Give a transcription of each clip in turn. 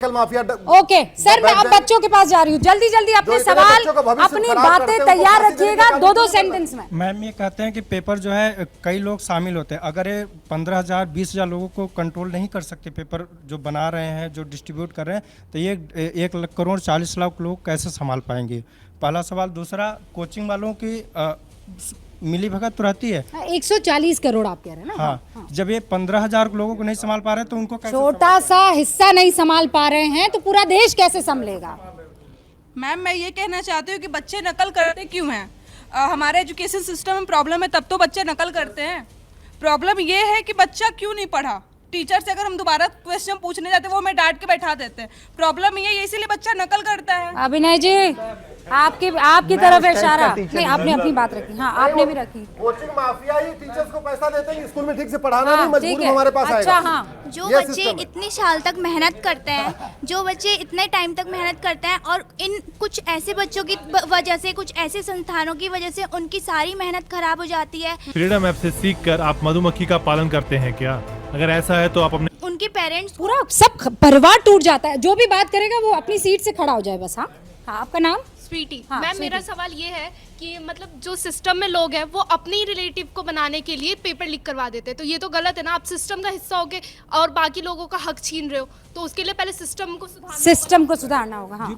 Mafia. Okay sir, मैं अब बच्चों के पास जा रही हूँ। जल्दी जल्दी अपने सवाल, अपनी बातें तैयार रखिएगा, दो सेंटेंस में। मैम ये कहते हैं कि पेपर जो है कई लोग शामिल होते हैं, अगर ये 15,000 20,000 लोगों को कंट्रोल नहीं कर सकते, पेपर जो बना रहे हैं, जो डिस्ट्रीब्यूट कर रहे हैं, तो ये 1,40,00,000 लोग कैसे संभाल पाएंगे? पहला सवाल। दूसरा, कोचिंग वालों की मिली भगत तो रहती है। 140 करोड़ आप कह रहे हैं ना? हाँ। जब ये 15,000 लोगों को नहीं संभाल पा रहे तो उनको कैसे? छोटा सा हिस्सा नहीं संभाल पा रहे हैं तो पूरा देश कैसे संभलेगा? मैम मैं ये कहना चाहती हूँ कि बच्चे नकल करते क्यों हैं? हमारे एजुकेशन सिस्टम में प्रॉब्लम है, तब तो बच्चे नकल करते हैं। प्रॉब्लम ये है कि बच्चा क्यों नहीं पढ़ा। टीचर से अगर हम दोबारा क्वेश्चन पूछने जाते हैं वो हमें डांट के बैठा देते हैं। प्रॉब्लम ये है, इसीलिए बच्चा नकल करता है। अभिनय जी, आपकी तरफ इशारा नहीं, आपने अपनी बात रखी। हाँ, आपने भी रखी। कोचिंग माफिया ही टीचर्स को पैसा देते हैं, स्कूल में ठीक से पढ़ाना नहीं, मजबूरी हमारे पास अच्छा, आएगा। हाँ। जो बच्चे इतनी साल तक मेहनत करते हैं, जो बच्चे इतने टाइम तक मेहनत करते हैं, और इन कुछ ऐसे बच्चों की वजह से, कुछ ऐसे संस्थानों की वजह से उनकी सारी मेहनत खराब हो जाती है। फ्रीडम ऐप से सीखकर आप मधुमक्खी का पालन करते हैं क्या? अगर ऐसा है तो आप अपने उनके पेरेंट्स पूरा सब परिवार टूट जाता है। जो भी बात करेगा वो अपनी सीट से खड़ा हो जाए बस। हाँ, आपका नाम? स्वीटी। हाँ, मैम मेरा सवाल ये है कि मतलब जो सिस्टम में लोग हैं वो अपनी रिलेटिव को बनाने के लिए पेपर लीक करवा देते हैं, तो ये तो गलत है ना। आप सिस्टम का हिस्सा होके और बाकी लोगों का हक छीन रहे हो, तो उसके लिए पहले सिस्टम को सुधारना होगा। हाँ।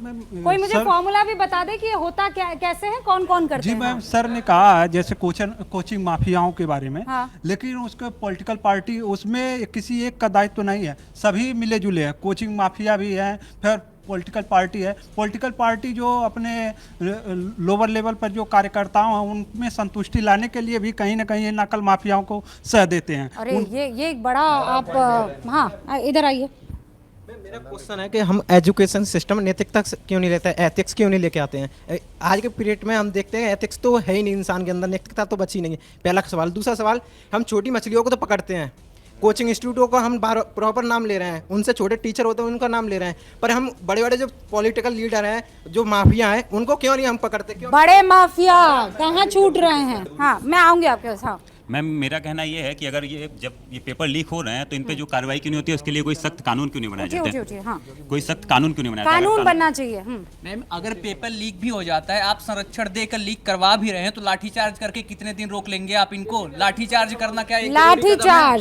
कोई मुझे फॉर्मूला भी बता दे कि ये होता क्या, कैसे है, कौन कौन करते हैं? जी मैम, सर ने कहा जैसे कोचिंग माफियाओं के बारे में। हाँ। लेकिन उसके पॉलिटिकल पार्टी, उसमें किसी एक का दायित्व तो नहीं है, सभी मिले जुले हैं। कोचिंग माफिया भी है, फिर पॉलिटिकल पार्टी है। पॉलिटिकल पार्टी जो अपने लोअर लेवल पर जो कार्यकर्ताओं हैं उनमें संतुष्टि लाने के लिए भी कहीं ना कहीं नकल माफियाओं को सह देते हैं। अरे ये एक बड़ा आप, हाँ इधर आइए। मेरा क्वेश्चन है कि हम एजुकेशन सिस्टम नैतिकता क्यों नहीं लेते हैं, एथिक्स क्यों नहीं लेके आते हैं? आज के पीरियड में हम देखते हैं एथिक्स तो है ही नहीं इंसान के अंदर, नैतिकता तो बची नहीं है। पहला सवाल। दूसरा सवाल, हम छोटी मछलियों को तो पकड़ते हैं, कोचिंग इंस्टीट्यूटों का हम प्रॉपर नाम ले रहे हैं, उनसे छोटे टीचर होते हैं उनका नाम ले रहे हैं, पर हम बड़े बड़े जो पॉलिटिकल लीडर हैं, जो माफिया हैं, उनको क्यों नहीं हम पकड़ते? क्यों? बड़े माफिया कहाँ छूट रहे हैं? हाँ, मैं आऊंगी आपके पास। हाँ मैम मेरा कहना ये है कि अगर जब ये पेपर लीक हो रहे हैं तो इन पे जो कार्रवाई क्यों नहीं होती है, उसके लिए कोई सख्त कानून क्यों नहीं बनाया जाता है? हाँ। कोई सख्त कानून क्यों नहीं बनाया? कानून बनना चाहिए। मैम अगर पेपर लीक भी हो जाता है, आप संरक्षण देकर लीक करवा भी रहे हैं, तो लाठीचार्ज करके कितने दिन रोक लेंगे आप इनको? लाठीचार्ज करना क्या?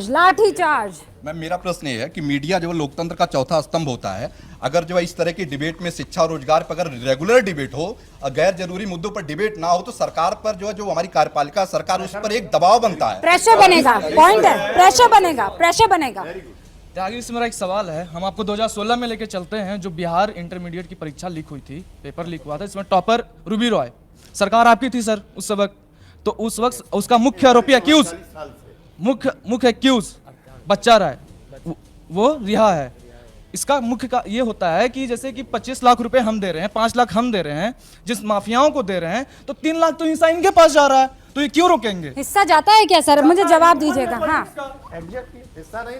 लाठीचार्ज। मैम मेरा प्रश्न ये है कि मीडिया जो लोकतंत्र का चौथा स्तंभ होता है, अगर जो इस तरह की डिबेट में शिक्षा और रोजगार पर अगर रेगुलर डिबेट हो, गैर जरूरी मुद्दों पर डिबेट ना हो, तो सरकार पर जो हमारी कार्यपालिका सरकार, उस पर एक दबाव बनता है, प्रेशर बनेगा। पॉइंट है, प्रेशर बनेगा। त्यागी से मेरा एक सवाल है। हम आपको 2016 में लेके चलते हैं, जो बिहार इंटरमीडिएट की परीक्षा लीक हुई थी, पेपर लीक हुआ था, इसमें टॉपर रूबी रॉय, सरकार आपकी थी सर उस वक्त, तो उस वक्त उसका मुख्य आरोपी एक्यूज, मुख्य एक्यूज बच्चा राय, वो रिहा है। इसका मुख्य का ये होता है कि जैसे कि 25 लाख रुपए हम दे रहे हैं, 5 लाख हम दे रहे हैं, जिस माफियाओं को दे रहे हैं, तो 3 लाख तो हिस्सा इनके पास जा रहा है, तो ये क्यों रोकेंगे? हिस्सा जाता है क्या सर? मुझे जवाब दीजिएगा। हाँ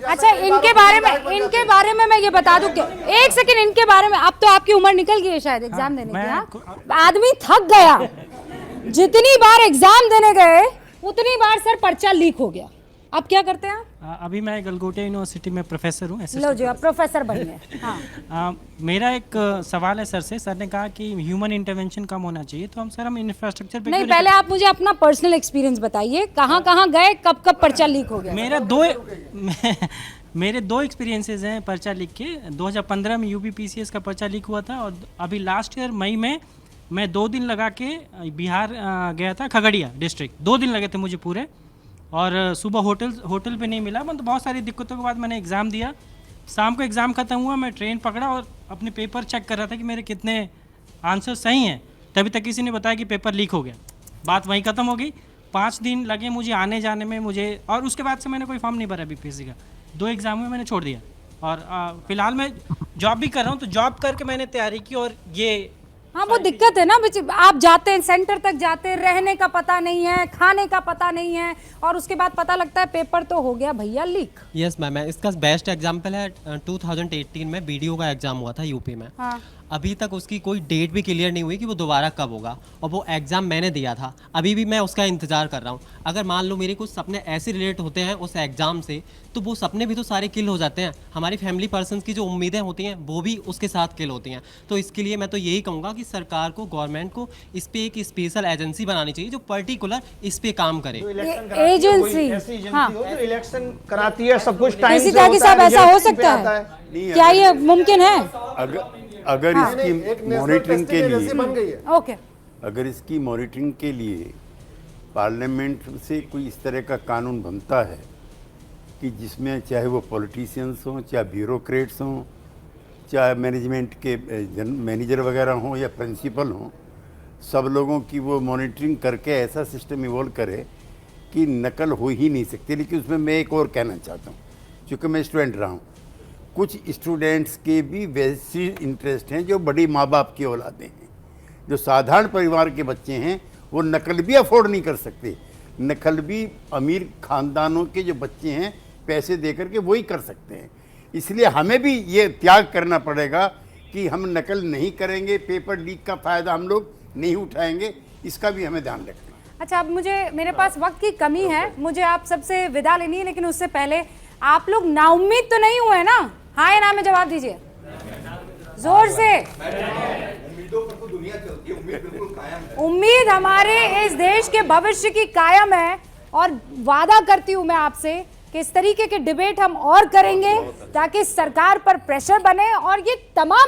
अच्छा, इनके बारे में मैं ये बता दूं कि एक सेकंड, इनके बारे में, अब तो आपकी उम्र निकल गई है शायद एग्जाम देने की। हाँ? आदमी थक गया, जितनी बार एग्जाम देने गए उतनी बार सर पर्चा लीक हो गया। अब क्या करते हैं? अभी मैं गलगोटे यूनिवर्सिटी में प्रोफेसर हूँ। लो जी, आप प्रोफेसर बनिए। हाँ। मेरा एक सवाल है सर से। सर ने कहा कि ह्यूमन इंटरवेंशन कम होना चाहिए, तो हम इंफ्रास्ट्रक्चर पे नहीं, पहले आप मुझे अपना पर्सनल एक्सपीरियंस बताइए, कहाँ गए, कब पर्चा लीक हो गया? मेरे दो एक्सपीरियंसेस हैं पर्चा लीक के। 2015 में यूपीपीसीएस का पर्चा लीक हुआ था, और अभी लास्ट ईयर मई में मैं 2 दिन लगा के बिहार गया था, खगड़िया डिस्ट्रिक्ट। 2 दिन लगे थे मुझे पूरे, और सुबह होटल पे नहीं मिला। मतलब बहुत सारी दिक्कतों के बाद मैंने एग्ज़ाम दिया। शाम को एग्ज़ाम ख़त्म हुआ, मैं ट्रेन पकड़ा और अपने पेपर चेक कर रहा था कि मेरे कितने आंसर सही हैं, तभी तक किसी ने बताया कि पेपर लीक हो गया। बात वहीं ख़त्म हो गई। 5 दिन लगे मुझे आने जाने में मुझे, और उसके बाद से मैंने कोई फॉर्म नहीं भरा बीपीएससी का। 2 एग्ज़ाम में मैंने छोड़ दिया, और फिलहाल मैं जॉब भी कर रहा हूँ। तो जॉब करके मैंने तैयारी की, और ये हाँ वो दिक्कत है ना, आप जाते हैं सेंटर तक जाते हैं, रहने का पता नहीं है, खाने का पता नहीं है, और उसके बाद पता लगता है पेपर तो हो गया भैया लीक। यस मैम, इसका बेस्ट एग्जांपल है 2018 में बीडीओ का एग्जाम हुआ था यूपी में। हाँ। अभी तक उसकी कोई डेट भी क्लियर नहीं हुई कि वो दोबारा कब होगा, और वो एग्ज़ाम मैंने दिया था, अभी भी मैं उसका इंतज़ार कर रहा हूँ। अगर मान लो मेरे कुछ सपने ऐसे रिलेट होते हैं उस एग्ज़ाम से, तो वो सपने भी तो सारे किल हो जाते हैं। हमारी फैमिली पर्सन्स की जो उम्मीदें होती हैं वो भी उसके साथ किल होती हैं। तो इसके लिए मैं तो यही कहूँगा कि सरकार को, गवर्नमेंट को इस पे एक स्पेशल एजेंसी बनानी चाहिए जो पर्टिकुलर इस पे काम करे। एजेंसी हाँ इलेक्शन कराती है, सब कुछ टाइम किसी तरह की साहब ऐसा हो सकता है, क्या ये मुमकिन है? अगर इसकी मॉनिटरिंग के लिए ओके, अगर इसकी मॉनिटरिंग के लिए पार्लियामेंट से कोई इस तरह का कानून बनता है कि जिसमें चाहे वो पॉलिटिशियंस हों, चाहे ब्यूरोक्रेट्स हों, चाहे मैनेजमेंट के मैनेजर वगैरह हों या प्रिंसिपल हों, सब लोगों की वो मॉनिटरिंग करके ऐसा सिस्टम इवॉल्व करे कि नकल हो ही नहीं सकती। लेकिन उसमें मैं एक और कहना चाहता हूँ, चूँकि मैं स्टूडेंट रहा हूँ, कुछ स्टूडेंट्स के भी वैसी इंटरेस्ट हैं जो बड़ी माँ बाप की औलादें हैं। जो साधारण परिवार के बच्चे हैं वो नकल भी अफोर्ड नहीं कर सकते। नकल भी अमीर ख़ानदानों के जो बच्चे हैं पैसे दे करके वही कर सकते हैं। इसलिए हमें भी ये त्याग करना पड़ेगा कि हम नकल नहीं करेंगे, पेपर लीक का फ़ायदा हम लोग नहीं उठाएंगे, इसका भी हमें ध्यान रखना। अच्छा, अब मेरे पास वक्त की कमी है, मुझे आप सबसे विदा लेनी है, लेकिन उससे पहले आप लोग नाउम्मीद तो नहीं हुए ना? हाँ या ना में जवाब दीजिए जोर से। उम्मीद हमारे इस देश के भविष्य की कायम है, और वादा करती हूं मैं आपसे कि इस तरीके के डिबेट हम और करेंगे ताकि सरकार पर प्रेशर बने और ये तमाम